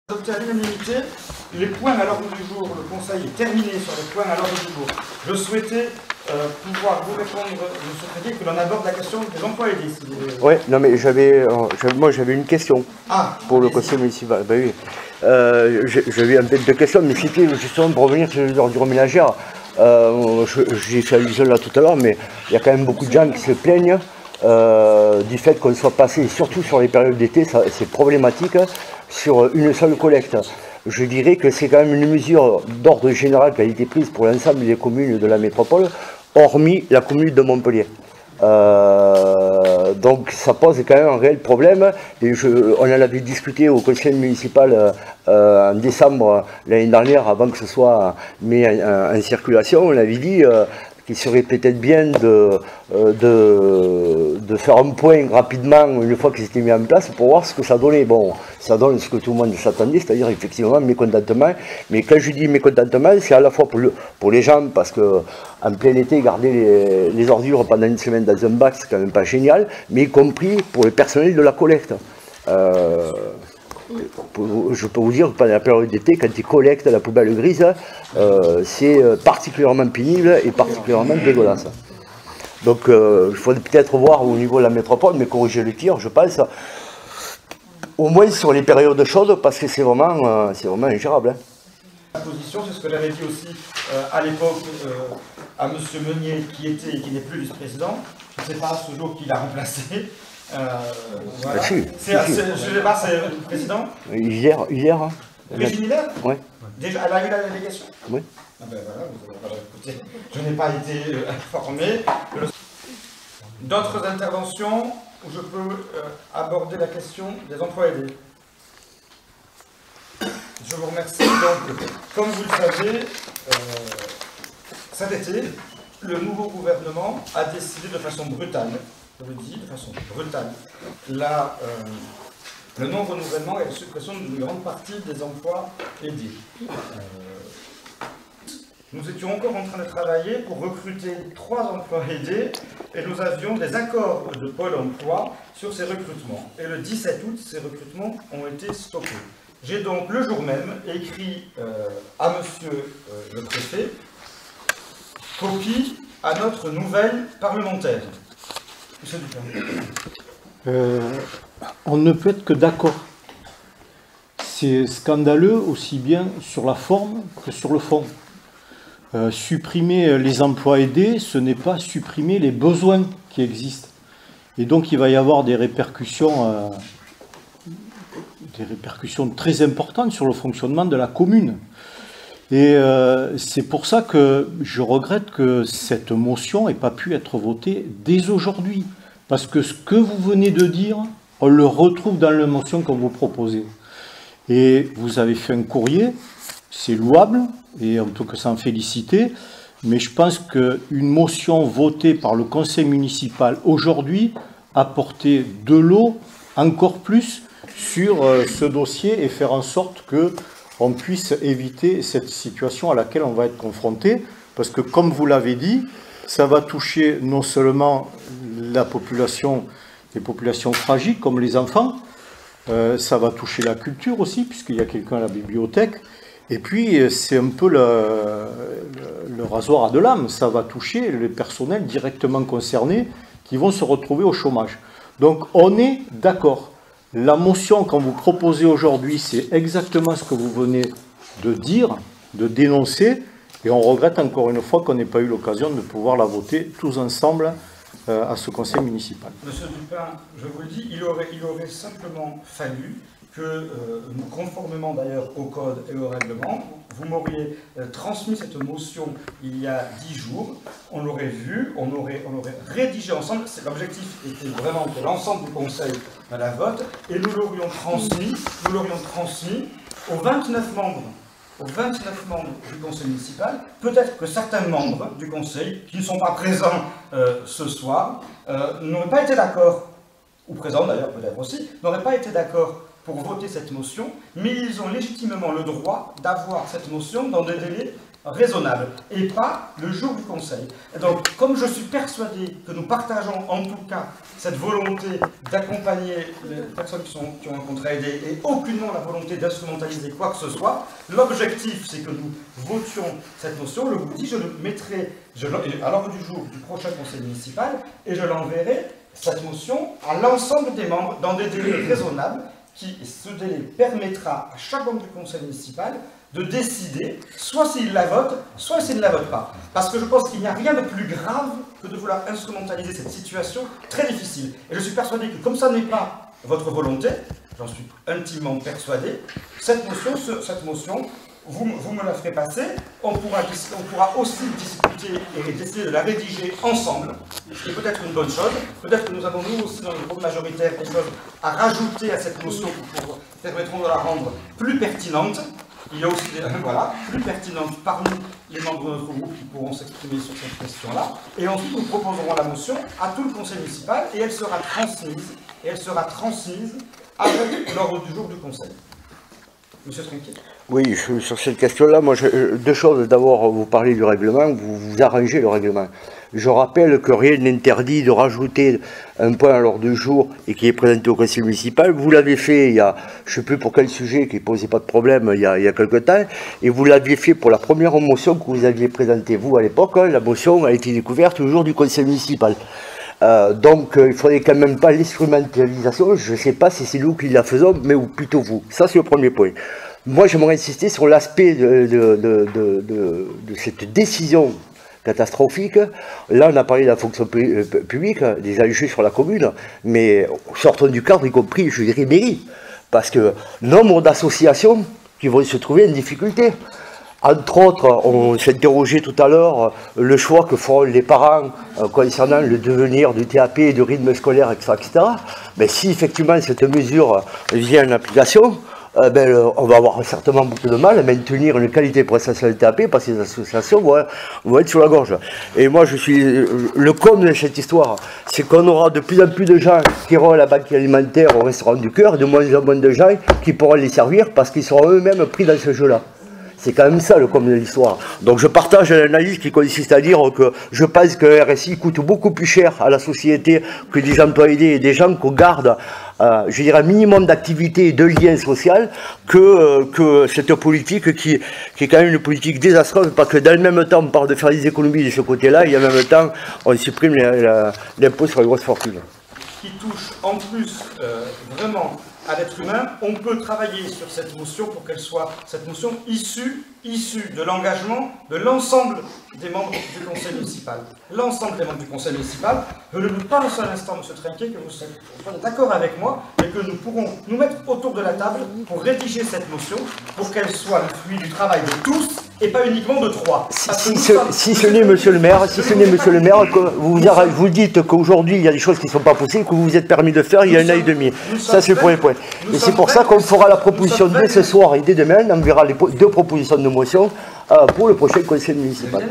Adopté à l'unanimité les points à l'ordre du jour. Le Conseil est terminé sur les points à l'ordre du jour. Je souhaitais pouvoir vous répondre, M. Crédit, que l'on aborde la question des emplois aidés. Si oui, non mais moi j'avais une question pour le conseil municipal. Ben oui. J'avais un peu de questions, mais c'était justement pour revenir sur les ordures ménagères. J'ai fait allusion là tout à l'heure, mais il y a quand même beaucoup de gens qui se plaignent du fait qu'on soit passé, surtout sur les périodes d'été, c'est problématique, sur une seule collecte. Je dirais que c'est quand même une mesure d'ordre général qui a été prise pour l'ensemble des communes de la métropole, hormis la commune de Montpellier. Donc ça pose quand même un réel problème, et on en avait discuté au conseil municipal en décembre l'année dernière, avant que ce soit mis en circulation. On avait dit qu'il serait peut-être bien de faire un point rapidement une fois que c'était mis en place pour voir ce que ça donnait. Bon, ça donne ce que tout le monde s'attendait, c'est-à-dire effectivement mécontentement. Mais quand je dis mécontentement, c'est à la fois pour les gens, parce que en plein été, garder les ordures pendant une semaine dans un bac, c'est quand même pas génial, mais y compris pour le personnel de la collecte. Je peux vous dire que pendant la période d'été, quand tu collectes la poubelle grise, c'est particulièrement pénible et particulièrement dégueulasse. Donc il faudrait peut-être voir au niveau de la métropole, mais corriger le tir, je pense, au moins sur les périodes chaudes, parce que c'est vraiment ingérable. La position, c'est ce que j'avais dit aussi à l'époque à M. Meunier, qui n'est plus vice-président. Je ne sais pas ce jour qui l'a remplacé. Voilà. Je ne sais pas, c'est le président. Hier. Régine Miller. Oui. Déjà, elle a eu la délégation. Oui. Ah ben voilà, écoutez, je n'ai pas été informé. D'autres interventions où je peux aborder la question des emplois aidés. Je vous remercie. Donc, comme vous le savez, cet été, le nouveau gouvernement a décidé de façon brutale, je le dis, de façon brutale, le non-renouvellement et la suppression d'une grande partie des emplois aidés. Nous étions encore en train de travailler pour recruter 3 emplois aidés et nous avions des accords de Pôle emploi sur ces recrutements. Et le 17 août, ces recrutements ont été stoppés. J'ai donc le jour même écrit à monsieur le préfet copie à notre nouvelle parlementaire. Monsieur Dupin. On ne peut être que d'accord. C'est scandaleux aussi bien sur la forme que sur le fond. Supprimer les emplois aidés, ce n'est pas supprimer les besoins qui existent. Et donc il va y avoir des répercussions très importantes sur le fonctionnement de la commune. Et c'est pour ça que je regrette que cette motion n'ait pas pu être votée dès aujourd'hui. Parce que ce que vous venez de dire, on le retrouve dans la motion qu'on vous proposez. Et vous avez fait un courrier, c'est louable, et on peut que s'en féliciter, mais je pense qu'une motion votée par le conseil municipal aujourd'hui apporter de l'eau encore plus sur ce dossier et faire en sorte qu'on puisse éviter cette situation à laquelle on va être confronté, parce que comme vous l'avez dit, ça va toucher non seulement la population, les populations fragiles comme les enfants, ça va toucher la culture aussi, puisqu'il y a quelqu'un à la bibliothèque, et puis c'est un peu le rasoir à deux lames, ça va toucher les personnels directement concernés qui vont se retrouver au chômage. Donc on est d'accord. La motion qu'on vous proposez aujourd'hui, c'est exactement ce que vous venez de dire, de dénoncer, et on regrette encore une fois qu'on n'ait pas eu l'occasion de pouvoir la voter tous ensemble à ce conseil municipal. Monsieur Dupin, je vous le dis, il aurait simplement fallu que, conformément d'ailleurs au code et au règlement, vous m'auriez transmis cette motion il y a 10 jours, on l'aurait vu, on aurait rédigé ensemble, l'objectif était vraiment que l'ensemble du conseil la vote, et nous l'aurions transmis aux 29 membres. Aux 29 membres du conseil municipal, peut-être que certains membres du conseil, qui ne sont pas présents ce soir, n'auraient pas été d'accord, ou présents d'ailleurs peut-être aussi, n'auraient pas été d'accord pour voter cette motion, mais ils ont légitimement le droit d'avoir cette motion dans des délais raisonnable, et pas le jour du Conseil. Et donc, comme je suis persuadé que nous partageons en tout cas cette volonté d'accompagner les personnes qui ont un contrat aidé et aucunement la volonté d'instrumentaliser quoi que ce soit, l'objectif c'est que nous votions cette motion. Je vous dis, je le mettrai à l'ordre du jour du prochain Conseil municipal et je l'enverrai, cette motion, à l'ensemble des membres dans des délais raisonnables. Ce délai permettra à chaque membre du Conseil municipal de décider soit s'il la vote, soit s'il ne la vote pas. Parce que je pense qu'il n'y a rien de plus grave que de vouloir instrumentaliser cette situation très difficile. Et je suis persuadé que comme ça n'est pas votre volonté, j'en suis intimement persuadé, cette motion, vous me la ferez passer, on pourra aussi discuter et décider de la rédiger ensemble, ce qui est peut-être une bonne chose. Peut-être que nous avons, nous aussi, dans le groupe majoritaire, des choses à rajouter à cette motion qui permettront de la rendre plus pertinente. Il y a aussi plus pertinente parmi les membres de notre groupe qui pourront s'exprimer sur cette question-là. Et ensuite, nous proposerons la motion à tout le Conseil municipal et elle sera transmise avec l'ordre du jour du Conseil. Monsieur Trinquet. Oui, sur cette question-là, moi, deux choses. D'abord, vous parlez du règlement, vous arrangez le règlement. Je rappelle que rien n'interdit de rajouter un point à l'ordre du jour et qui est présenté au conseil municipal. Vous l'avez fait il y a, je ne sais plus pour quel sujet, qui ne posait pas de problème il y a quelque temps, et vous l'aviez fait pour la première motion que vous aviez présentée, vous, à l'époque. La motion a été découverte au jour du conseil municipal. Donc, il ne faudrait quand même pas l'instrumentalisation. Je ne sais pas si c'est nous qui la faisons, mais ou plutôt vous. Ça, c'est le premier point. Moi, j'aimerais insister sur l'aspect de cette décision catastrophique. Là, on a parlé de la fonction publique, des enjeux sur la commune, mais sortons du cadre, y compris, je dirais, mairie. Parce que nombre d'associations qui vont se trouver en difficulté. Entre autres, on s'interrogeait tout à l'heure le choix que feront les parents concernant le devenir du TAP et du rythme scolaire, etc. Mais si effectivement cette mesure vient en application, on va avoir certainement beaucoup de mal à maintenir une qualité de prestation de TAP parce que les associations vont être sur la gorge. Et moi, le comble de cette histoire, c'est qu'on aura de plus en plus de gens qui iront à la banque alimentaire, au restaurant du cœur, et de moins en moins de gens qui pourront les servir parce qu'ils seront eux-mêmes pris dans ce jeu-là. C'est quand même ça le comble de l'histoire. Donc je partage l'analyse qui consiste à dire que je pense que le RSI coûte beaucoup plus cher à la société que des emplois aidés et des gens qu'on garde, je dirais, un minimum d'activité et de lien social que cette politique qui est quand même une politique désastreuse, parce que dans le même temps on parle de faire des économies de ce côté-là et en même temps on supprime l'impôt sur les grosses fortunes. Qui touche en plus vraiment à l'être humain, on peut travailler sur cette motion pour qu'elle soit, cette motion issue de l'engagement de l'ensemble des membres du conseil municipal. L'ensemble des membres du conseil municipal. Je ne doute pas un seul instant, M. Trinquet, que vous soyez d'accord avec moi, et que nous pourrons nous mettre autour de la table pour rédiger cette motion, pour qu'elle soit le fruit du travail de tous, et pas uniquement de trois. Si ce n'est, monsieur le maire, que vous dites qu'aujourd'hui il y a des choses qui ne sont pas possibles, que vous vous êtes permis de faire il y a un an et demi. Ça c'est le premier point. Et c'est pour ça qu'on fera la proposition dès ce soir et dès demain, on verra les deux propositions de motion pour le prochain conseil municipal.